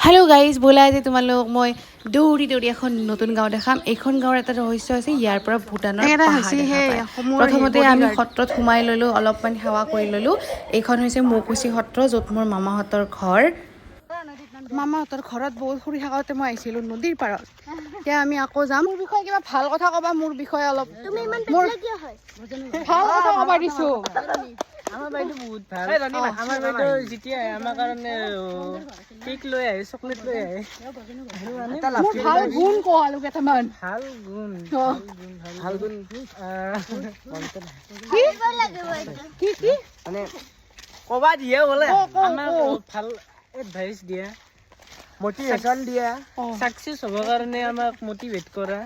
Hello guys बोला जे তোমালোক মই দৌৰি দৌৰি এখন নতুন গাঁও দেখাম। এইখন গাঁৱৰ এটা ৰহস্য আছে, ইয়াৰ পৰা ভূটানৰ পাহাৰ দেখা পায়। প্ৰথমতে আমি সত্ৰত সোমাই ললো, অলপমান সেৱা কৰি ললো। এইখন হৈছে মৌকুছি সত্ৰ, য'ত মোৰ মামাহঁতৰ ঘৰ। মামাহঁতৰ ঘৰত বহুত ফুৰি থাকোঁতে মই আহিছিলোঁ নদীৰ পাৰত। এতিয়া আমি আকৌ যাম। মোৰ বিষয়ে কিবা ভাল কথা ক'বা, মোৰ বিষয়ে অলপ। তুমি ইমান বেয়া কিয় হয়? ভাল কথা ক'বা দিছো। আমাৰ বাইদেউ বহুত ভাল। আমাৰ বাইদেউ যেতিয়া আমাৰ কাৰণে কেক লৈ আহে, চকলেট লৈ আহে। মোৰ ভাল গুণ কোৱালো কেইটামান। ভাল গুণ কি কি মানে কবা দিয়ে বোলে আমাক ভাল এডভাইচ দিয়া, মটিভেশ্যন দিয়া, সাকসেস হ'বৰ কাৰণে আমাক মটিভেট কৰা।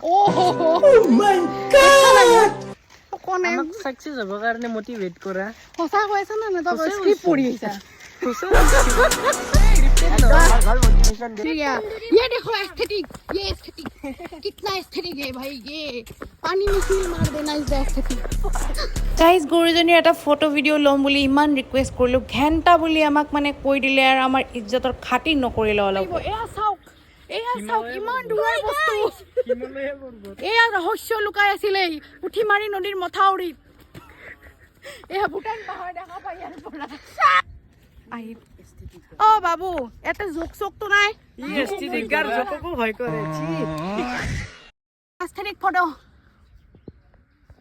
আমাক সাকসেস হ'বৰ কাৰণে মটিভেট কৰা। সঁচা কৈছা না না তই স্ক্ৰিপ্ট পঢ়ি আহিছা? ठीक है, ये देखो एस्थेटिक, ये एस्थेटिक कितना एस्थेटिक है भाई, ये पानी में सील मार देना इज द एस्थेटिक। गाइस गुरुजनीर এটা ফটো ভিডিও লম বুলি ইমান ৰিকুৱেষ্ট কৰিলো, ঘেন্টা বুলি আমাক মানে কৈ দিলে আৰু আমাৰ ইজ্জতৰ খাতিৰ নকৰিলে অলপ। এয়া চাওক ইমান দূৰৰ বস্তু, এয়া ৰহস্য লুকাই আছিলে পুঠি মাৰি নদীৰ মথাউৰিত। এয়া ভূটান পাহাৰ দেখা পাই ইয়াৰ পৰা। আহি ও বাবু এতে জোক চোক তো নাই? এস্থেটিক গাৰ জোককো ভয় কৰে। Aesthetic photo.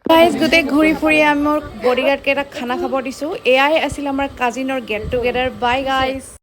গাইজ গোটেই ঘূৰি ফুৰি আমি মোৰ বডিগাৰ্ড কেইটাক খানা খাব দিছোঁ। এয়াই আছিল আমাৰ কাজিনৰ গেট টুগেডাৰ। বাই গাইজ।